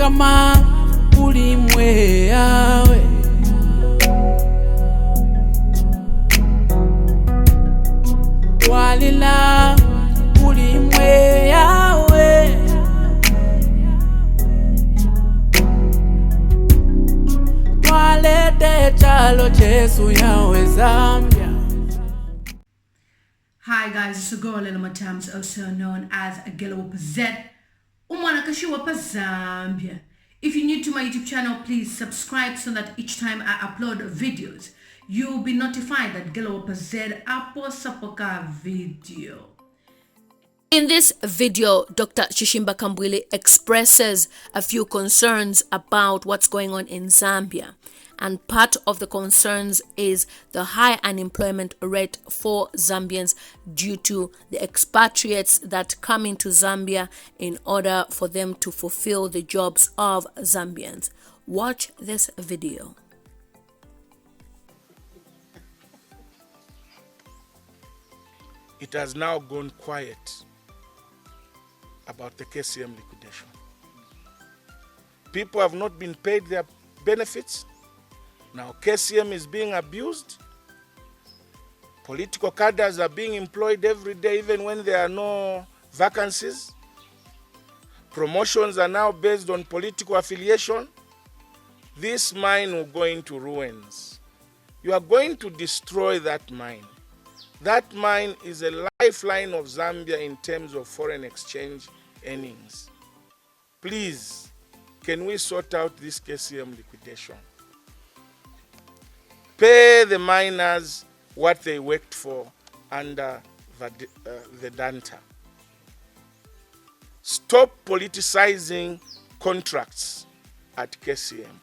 kama ulimwe yawe walila ulimwe yawe walete chalo chesu yawe Zambia. Hi guys, it's Agora Matams, also known as Agilawapa Z. Umanakashiwapa Zambia. If you're new to my YouTube channel, please subscribe so that each time I upload videos, you'll be notified that Agilawapa Z aposapoka video. In this video, Dr. Chishimba Kambwili expresses a few concerns about what's going on in Zambia. And part of the concerns is the high unemployment rate for Zambians due to the expatriates that come into Zambia in order for them to fulfill the jobs of Zambians. Watch this video. It has now gone quiet about the KCM liquidation. People have not been paid their benefits. Now KCM is being abused. Political cadres are being employed every day, even when there are no vacancies. Promotions are now based on political affiliation. This mine will go into ruins. You are going to destroy that mine. That mine is a lifeline of Zambia in terms of foreign exchange earnings. Please, can we sort out this KCM liquidation? Pay the miners what they worked for under the Danta. Stop politicizing contracts at KCM.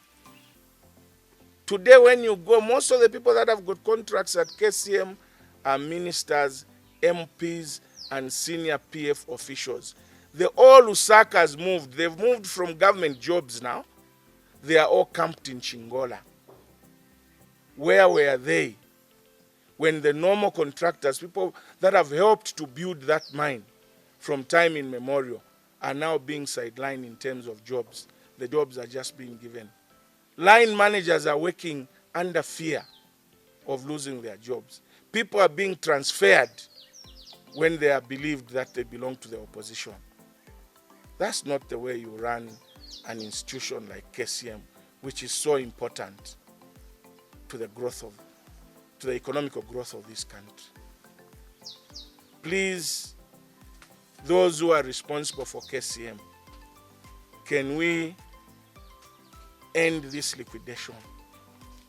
Today when you go, most of the people that have got contracts at KCM are ministers, MPs, and senior PF officials. All Lusaka's moved. They've moved from government jobs now. They are all camped in Chingola. Where were they when the normal contractors, people that have helped to build that mine from time immemorial, are now being sidelined in terms of jobs? The jobs are just being given. Line managers are working under fear of losing their jobs. People are being transferred when they are believed that they belong to the opposition. That's not the way you run an institution like KCM, which is so important to the economical growth of this country. Please, those who are responsible for KCM, can we end this liquidation?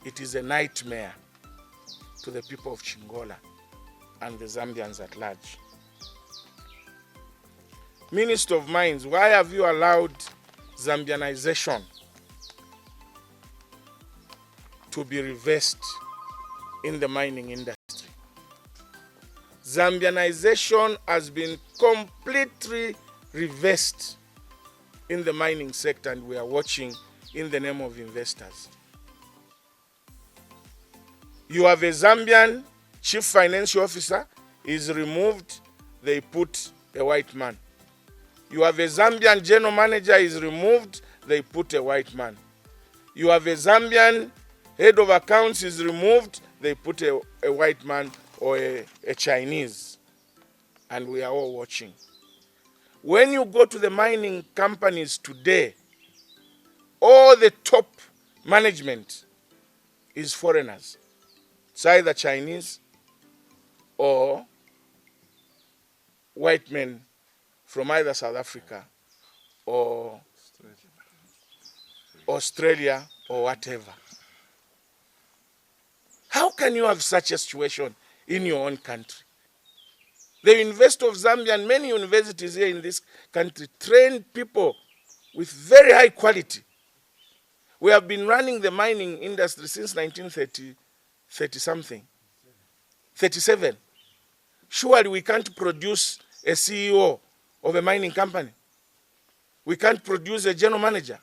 It is a nightmare to the people of Chingola and the Zambians at large. Minister of Mines, why have you allowed Zambianization to be reversed in the mining industry? Zambianization has been completely reversed in the mining sector, and we are watching in the name of investors. You have a Zambian chief financial officer, is removed, they put a white man. You have a Zambian general manager, is removed, they put a white man. You have a Zambian head of accounts, is removed, they put a white man or a Chinese. And we are all watching. When you go to the mining companies today, all the top management is foreigners. It's either Chinese or white men from either South Africa or Australia or whatever. How can you have such a situation in your own country? The University of Zambia and many universities here in this country train people with very high quality. We have been running the mining industry since 1937. Surely we can't produce a CEO of a mining company. We can't produce a general manager.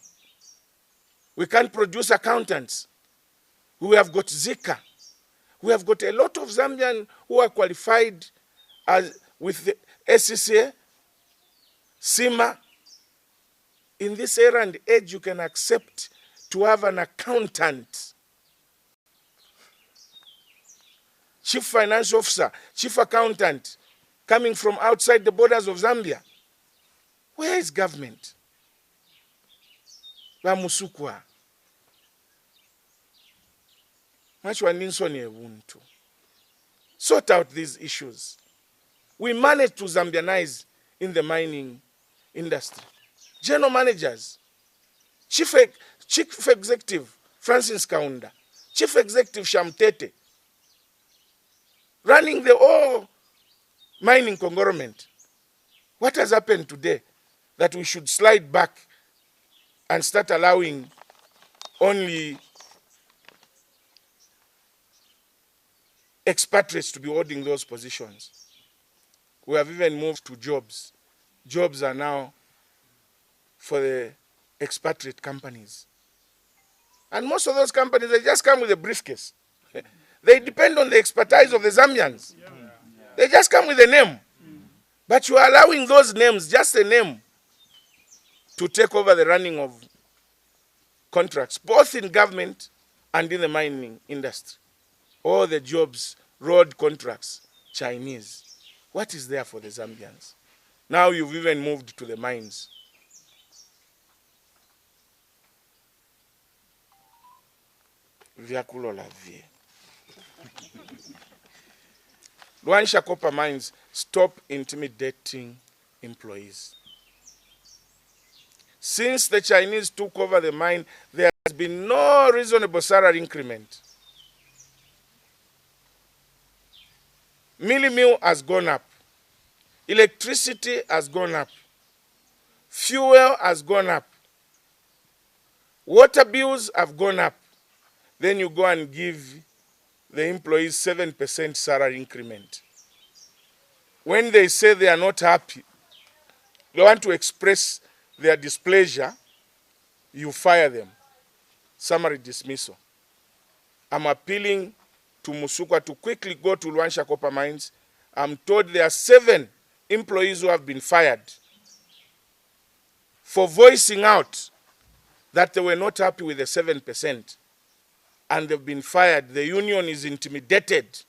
We can't produce accountants. We have got Zika. We have got a lot of Zambians who are qualified as with the SCCA, SIMA, In this era and age, you can accept to have an accountant, chief finance officer, chief accountant coming from outside the borders of Zambia. Where is government? Bamusukwa. Sort out these issues. We managed to Zambianize in the mining industry. General managers, chief executive Francis Kaunda, chief executive Shamtete, running the whole mining conglomerate. What has happened today that we should slide back and start allowing only expatriates to be holding those positions? We have even moved to jobs. Jobs are now for the expatriate companies. And most of those companies, they just come with a briefcase. They depend on the expertise of the Zambians. They just come with a name. But you are allowing those names, just a name, to take over the running of contracts, both in government and in the mining industry. All the jobs, road contracts, Chinese. What is there for the Zambians? Now you've even moved to the mines. Luanshya Copper Mines, stop intimidating employees. Since the Chinese took over the mine, there has been no reasonable salary increment. Milling mill has gone up. Electricity has gone up. Fuel has gone up. Water bills have gone up. Then you go and give the employees 7% salary increment. When they say they are not happy, they want to express their displeasure, you fire them. Summary dismissal. I'm appealing to Musukwa to quickly go to Luanshya Copper Mines. I'm told there are 7 employees who have been fired for voicing out that they were not happy with the 7%. And they've been fired. The union is intimidated,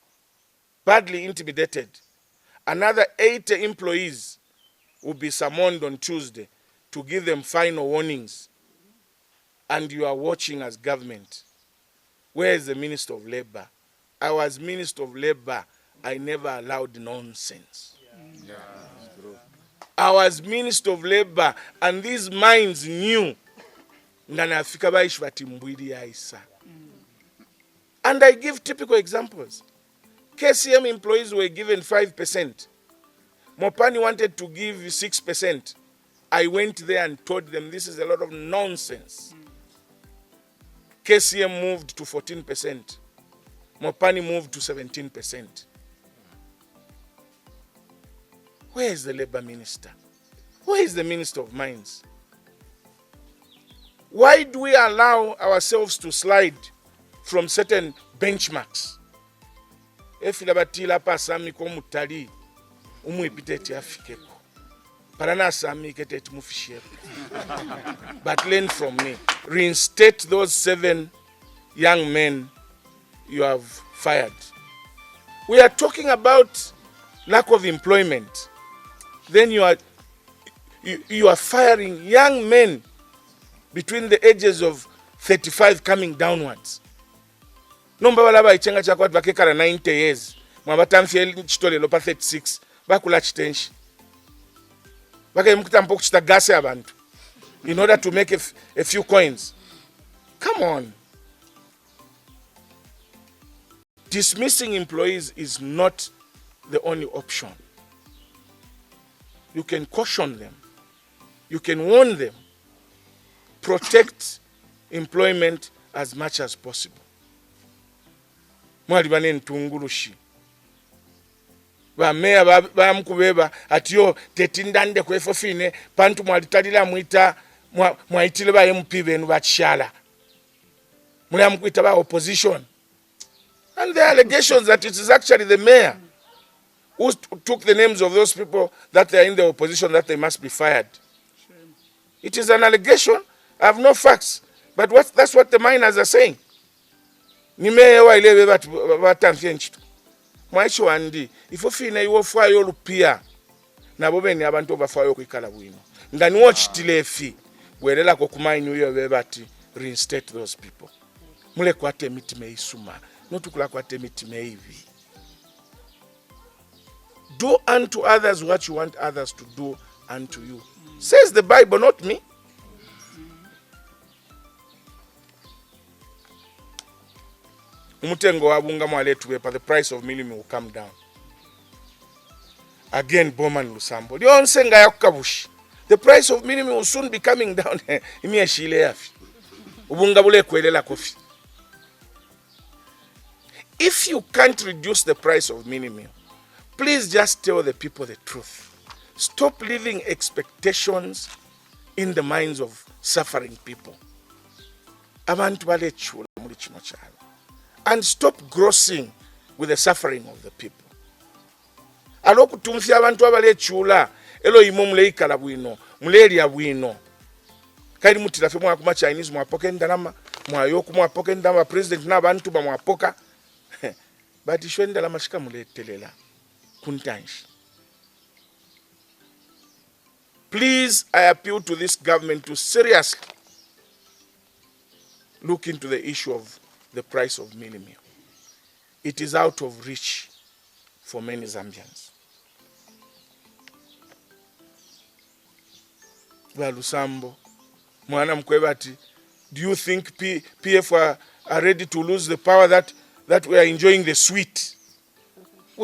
badly intimidated. Another 80 employees will be summoned on Tuesday to give them final warnings. And you are watching as government. Where is the Minister of Labor? I was Minister of Labor. I never allowed nonsense. Yeah. I was Minister of Labor, and these mines knew. And I give typical examples. KCM employees were given 5%. Mopani wanted to give 6%. I went there and told them this is a lot of nonsense. KCM moved to 14%. Mopani moved to 17%. Where is the Labor Minister? Where is the Minister of Mines? Why do we allow ourselves to slide from certain benchmarks? Efilabatila pa sami ko mutali umuipiteti afikeko. Parana sami keteti mufisheko. But learn from me. Reinstate those 7 young men you have fired. We are talking about lack of employment. Then you are firing young men between the ages of 35 coming downwards. Nomba balaba ichenga chakwat bakekara 90 years. Mwabatamfye chitole lopa 36. Bakula chitenshi. Baka mkutampo kuchita gase abantu. In order to make a few coins. Come on. Dismissing employees is not the only option. You can caution them. You can warn them. Protect employment as much as possible. Mwali bane ntungulushi. Ba meya ba mkubeba atiyo tetindande kwefofine pantu mwalitalila mwita mwaitile ba MP benu bachishala. Muli mkuita ba opposition. And the allegations that it is actually the mayor who took the names of those people that they are in the opposition that they must be fired. It is an allegation. I have no facts. But that's what the miners are saying. Nimewa ilebe batamfye nchitu. Mwaicho wandi, ifo fina iwo fayo lupia. Na bobe ni abantu bafayo kwikala bwino. Ngani watch tilefi. Bwelela ko kumaini uyo bebati reinstate those people. Mule kwate miti meisuma. Notukula kwate miti meivi. Do unto others what you want others to do unto you. Says the Bible, not me. Umutengo wabunga mwaletu wepa, the price of milimi will come down. Again, Bowman Lusambo. Lionsenga yakukabushi. The price of milimi will soon be coming down. Imi ashile yafi. Ubunga bule kwelela kofi. If you can't reduce the price of milimi, please just tell the people the truth. Stop leaving expectations in the minds of suffering people. Abantu bale chula muri kino kyalo. And stop grossing with the suffering of the people. Alokutumfya abantu abale chula elo imo muleikala bwino, muleria bwino. Kali mutirafe mwa kuma Chinese mwa poke ndalama, mwa yoku mwa poke ndalama president na abantu ba mwa poka. Bati shwe ndalama shika muletelela kuntanshi. Please, I appeal to this government to seriously look into the issue of the price of milimi. It is out of reach for many Zambians. Lusambo, Mwana Mkwebati, do you think PF are ready to lose the power that we are enjoying the sweet?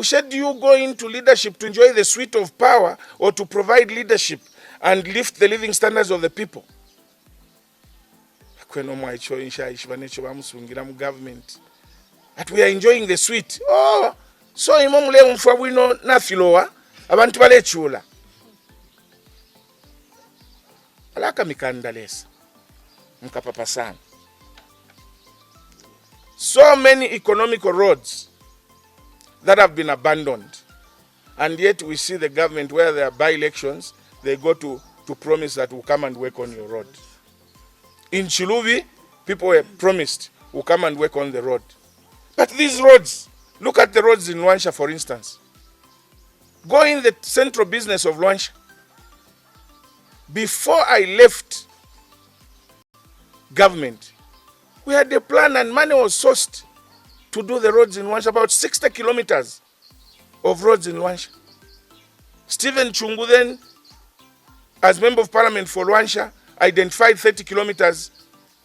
Should you go into leadership to enjoy the sweet of power or to provide leadership and lift the living standards of the people? Government. That we are enjoying the sweet. Oh, so imomule mfwabwino na filowa abantu bale chula. Alaka mikandalesa. Mkapapa sana. So many economical roads that have been abandoned. And yet we see the government where there are by-elections, they go to promise that we'll come and work on your road. In Chiluvi, people were promised we'll come and work on the road. But these roads, look at the roads in Luanshya, for instance. Go in the central business of Luanshya. Before I left government, we had a plan and money was sourced to do the roads in Luanshya, about 60 kilometers of roads in Luanshya. Stephen Chungu then, as Member of Parliament for Luanshya, identified 30 kilometers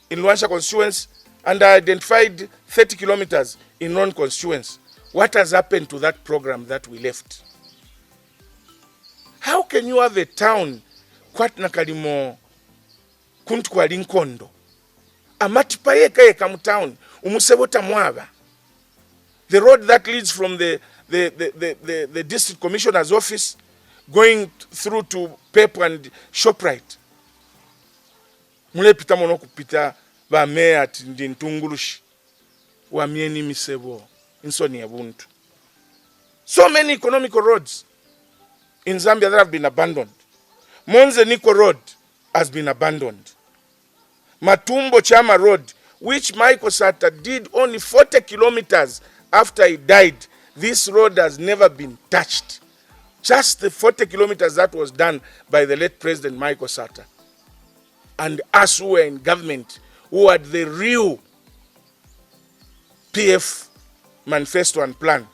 in Luanshya constituents and I identified 30 kilometers in non-constituents. What has happened to that program that we left? How can you have a town kwatna kalimo kuntu kwa linkondo amatipa yeka mu town umusebota mwaba? The road that leads from the district commissioner's office going through to Pep and ShopRite. Mule pita mono kupita ba mea ndi ntungulushi wa mieni misebo insoni ya buntu. So many economical roads in Zambia that have been abandoned. Monze Niko Road has been abandoned. Matumbo Chama Road, which Michael Sata did only 40 kilometers after he died, this road has never been touched. Just the 40 kilometers that was done by the late President Michael Sata. And us who were in government, who had the real PF manifesto and plan,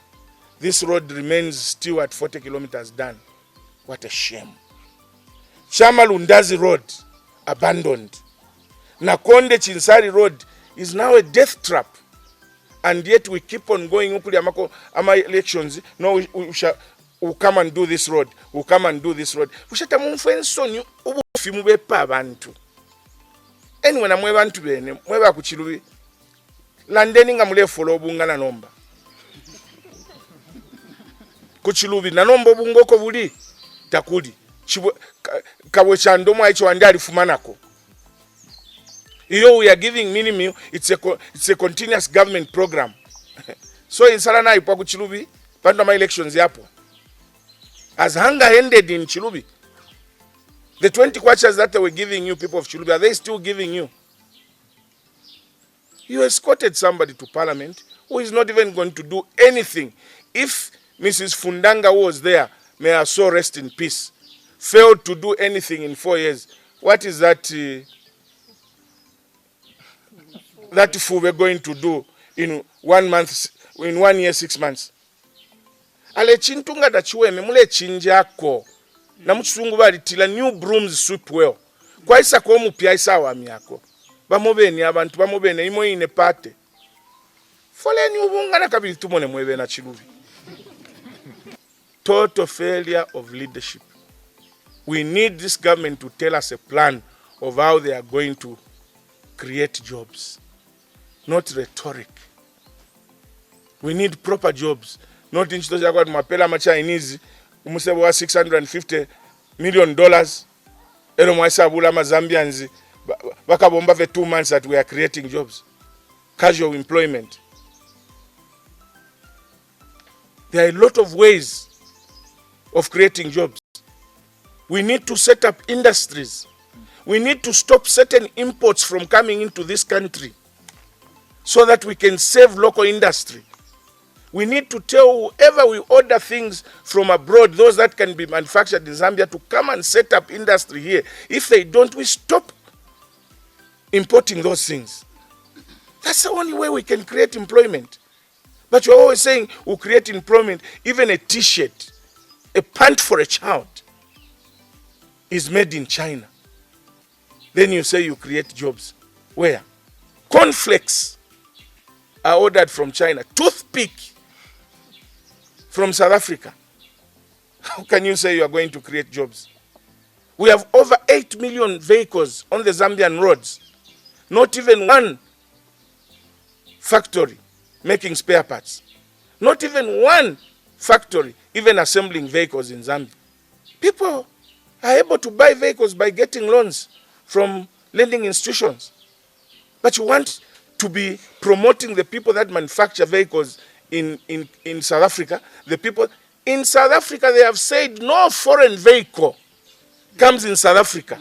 this road remains still at 40 kilometers done. What a shame. Chama Lundazi Road, abandoned. Nakonde Chinsari Road is now a death trap. And yet we keep on going ukuli amako ama elections. No, we'll come and do this road. We'll come and do this road. Ushata mumfensoni ubufi mubepa abantu. Anyway na mwe bantu bene, mweba ku Chilubi. Landeni nga mule follow bungana nomba. Ku Chilubi na nomba bungoko buli takuli. Kabwe chandomo aicho andali fumanako. We are giving minimum, it's a continuous government program. So in Salana ipo ku Chilubi, panda ma elections yapo. As hunger ended in Chilubi. The 20 kwachas that they were giving you, people of Chulubi, are they still giving you? You escorted somebody to parliament who is not even going to do anything. If Mrs. Fundanga was there, may her soul rest in peace, failed to do anything in 4 years, what is that that fool we're going to do in 1 month, in 1 year, 6 months? Ale chintunga da chiweme mule chinjako na mchisungu bali tila new brooms sweep well. Kwa isa kwa mupia isa wa miyako. Bamobeni abantu bamobeni imo ine pate. Foleni ubunga na kabili tumone mwebe na Chilubi. Total failure of leadership. We need this government to tell us a plan of how they are going to create jobs. Not rhetoric. We need proper jobs. Not in Chito Jaguar Mapela ma Chinese umusebo wa $650 million. Ero mwaisa bula ma Zambians bakabomba for 2 months that we are creating jobs. Casual employment. There are a lot of ways of creating jobs. We need to set up industries. We need to stop certain imports from coming into this country so that we can save local industry. We need to tell whoever we order things from abroad, those that can be manufactured in Zambia, to come and set up industry here. If they don't, we stop importing those things. That's the only way we can create employment. But you're always saying we'll create employment. Even a t-shirt, a pant for a child is made in China. Then you say you create jobs. Where? Cornflakes are ordered from China. Toothpick from South Africa. How can you say you are going to create jobs? We have over 8 million vehicles on the Zambian roads. Not even one factory making spare parts. Not even one factory even assembling vehicles in Zambia. People are able to buy vehicles by getting loans from lending institutions. But you want to be promoting the people that manufacture vehicles in South Africa. The people in South Africa, they have said no foreign vehicle comes in South Africa.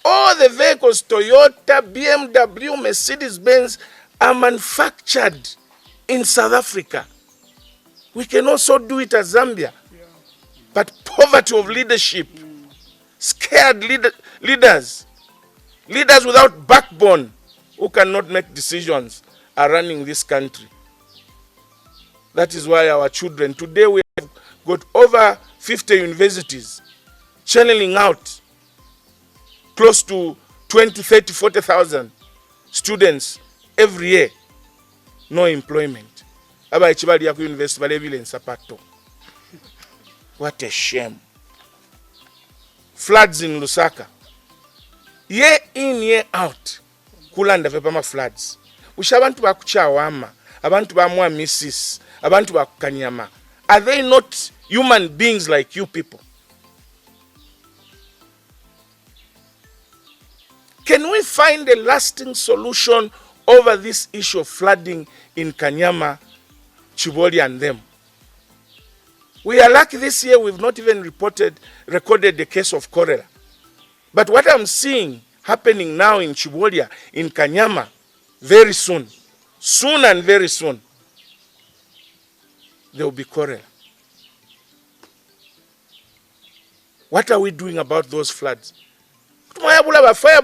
All the vehicles, Toyota, BMW, Mercedes-Benz, are manufactured in South Africa. We can also do it as Zambia. But poverty of leadership, scared leaders without backbone who cannot make decisions are running this country. That is why our children, today we have got over 50 universities channeling out close to 20, 30, 40,000 students every year. No employment. Aba ichibali ya ku university balebile nsapato. What a shame. Floods in Lusaka. Year in, year out. Kulanda vepama floods. Ushabantu bakuchawama. Abantu bamwa misis. Abantu bakukanyama. Are they not human beings like you people? Can we find a lasting solution over this issue of flooding in Kanyama, Chiboli and them? We are lucky this year we've not even recorded the case of cholera. But what I'm seeing happening now in Chibolia, in Kanyama, very soon and very soon, there will be cholera. What are we doing about those floods? Fire brigade, fire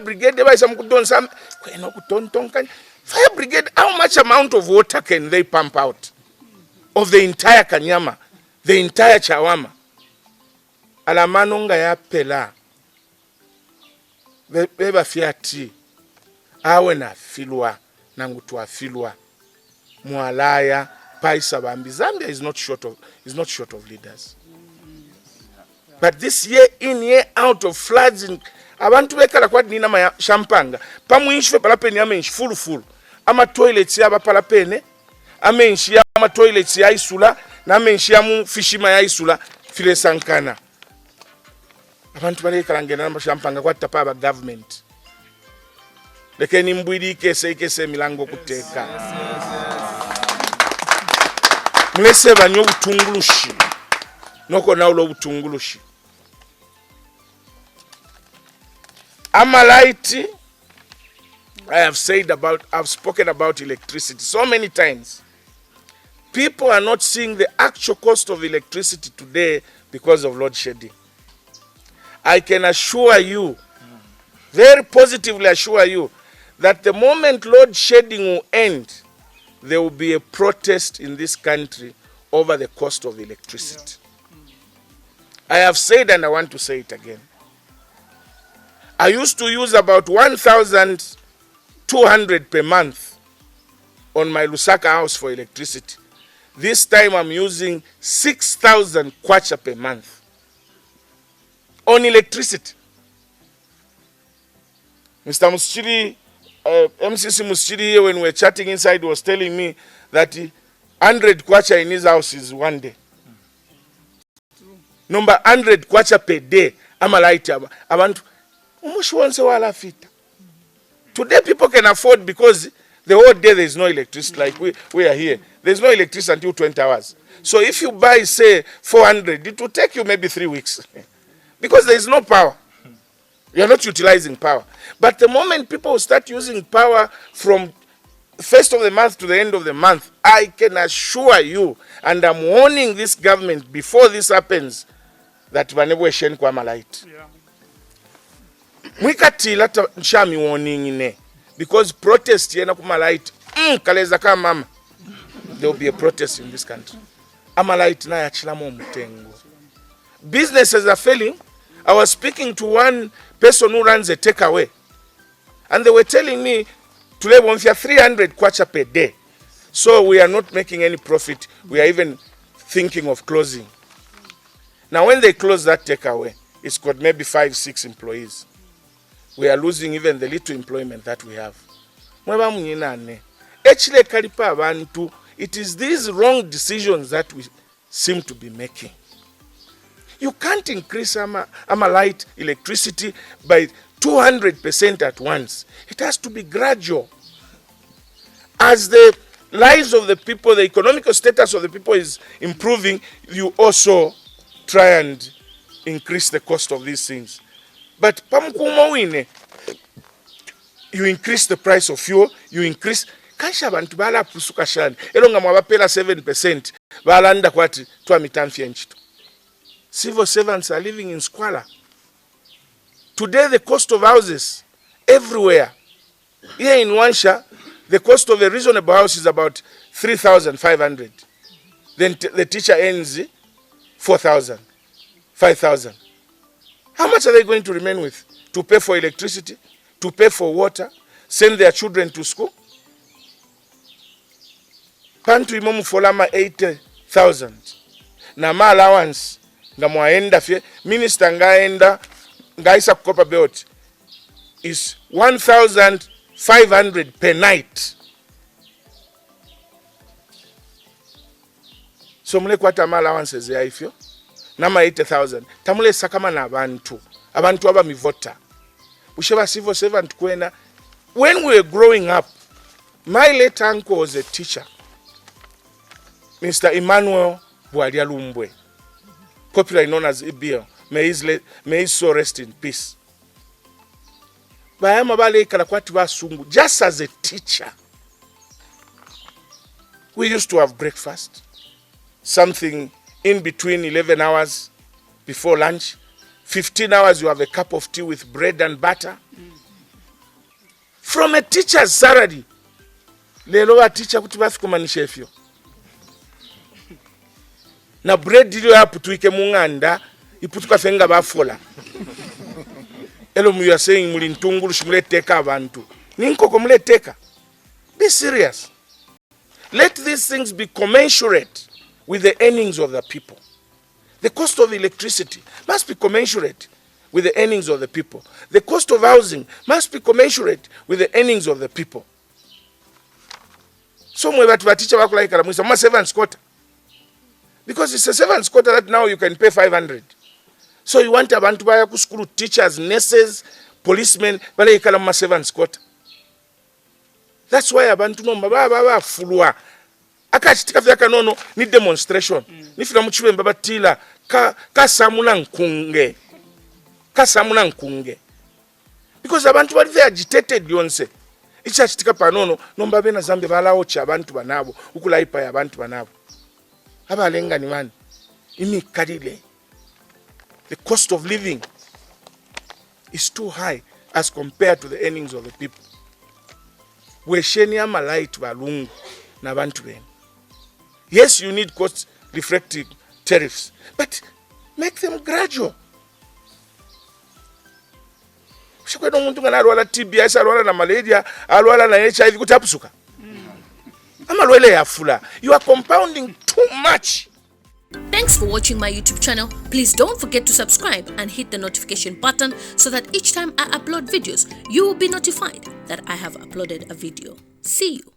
brigade, how much amount of water can they pump out of the entire Kanyama, the entire Chawama? Alamanonga ya pela beba fiati awe na filwa nangutu afilwa mualaya paisa bambi. Zambia is not short of leaders. But this year in, year out of floods in abantu bekala kwa nina ma shampanga pamwinshwe palapeni amenshi full ama toilets ya palapene amenshi ya ama toilets ya isula na amenshi ya mu fishima ya isula file sankana. Abantu balekala ngena na shampanga kwa tapa ba government lekeni mbwidi kese milango kuteka. Mlese banyo butungulushi noko naulo butungulushi. Amalite, I've spoken about electricity so many times. People are not seeing the actual cost of electricity today because of load shedding. I can assure you, very positively assure you, that the moment load shedding will end, there will be a protest in this country over the cost of electricity. I have said and I want to say it again. I used to use about 1,200 per month on my Lusaka house for electricity. This time I'm using 6,000 kwacha per month on electricity. Mr. Muschiri, MCC Muschiri, when we were chatting inside, was telling me that 100 kwacha in his house is one day. Number 100 kwacha per day. Amalite abantu umushwanse wala fita. Today people can afford because the whole day there is no electricity, like we are here. There is no electricity until 20 hours. So if you buy, say, 400, it will take you maybe 3 weeks. Because there is no power. You are not utilizing power. But the moment people start using power from first of the month to the end of the month, I can assure you, and I'm warning this government before this happens, that vanebwe shen kwa malite. Mwikati lata nshami warning ine. Because protest yena kumalite, kaleza kama mama. There will be a protest in this country. Amalite na ya chilamo mutengo. Businesses are failing. I was speaking to one person who runs a takeaway. And they were telling me, today we have 300 kwacha per day. So we are not making any profit. We are even thinking of closing. Now when they close that takeaway, it's got maybe 5-6 employees. We are losing even the little employment that we have. It is these wrong decisions that we seem to be making. You can't increase Amalite electricity by 200% at once. It has to be gradual. As the lives of the people, the economical status of the people is improving, you also try and increase the cost of these things. But you increase the price of fuel, you increase. Kansha bantu bala pusuka shani. Elonga mwabapela 7%. Balanda kwati tuwa mitamfia nchitu. Civil servants are living in squalor. Today the cost of houses everywhere. Here in Luanshya, the cost of a reasonable house is about 3,500. Then the teacher earns 4,000, 5,000. How much are they going to remain with? To pay for electricity, to pay for water, send their children to school? Pantu imomu folama 80,000. Na ma allowance nga mwaenda fye minister ngaenda ngaisa kukopa belt is 1,500 per night. So mule kwata ma allowances ya ifyo nama 80,000. Tamule sakama na abantu aba mivota. Usheba civil servant kwena. When we were growing up, my late uncle was a teacher. Mr. Emmanuel Bwalia Lumbwe, popularly known as Ibio. May his soul rest in peace. Just as a teacher, we used to have breakfast, something in between 11 hours before lunch. 15 hours you have a cup of tea with bread and butter. From a teacher's salary. Lelo wa teacher kutibathi kumanisha ifyo. Na bread iliyo hapo tuike munganda iputuka fenga bafola. Elo you are saying muli ntungulu shimuleteka abantu. Ninkoko muleteka. Be serious. Let these things be commensurate with the earnings of the people. The cost of electricity must be commensurate with the earnings of the people. The cost of housing must be commensurate with the earnings of the people. So mwe batu baticha wako like karamwisa mwa 7 quarter. Because it's a 7 quarter that now you can pay 500. So you want abantu baya ku school, teachers, nurses, policemen, bale ikala mwa 7 quarter. That's why abantu no baba fulwa. Akachitika vyaka nono ni demonstration. Nifina mchiwe mbaba tila kasamuna nkunge. Kasamuna nkunge. because abantu bali they agitated yonse ikyakitika panono nomba bena Zambia balawo kya abantu banabo ukulaipa ya abantu banabo abalenga ni mani imikalile. The cost of living is too high as compared to the earnings of the people. Wesheni amalight balungu na bantu bene. Yes, you need cost reflecting tariffs, but make them gradual. Shikweno muntu ngana alwala TB, alwala na malaria, alwala na HIV kutapusuka. Amalwele yafula. You are compounding too much. Thanks for watching my YouTube channel. Please don't forget to subscribe and hit the notification button so that each time I upload videos, you will be notified that I have uploaded a video. See you.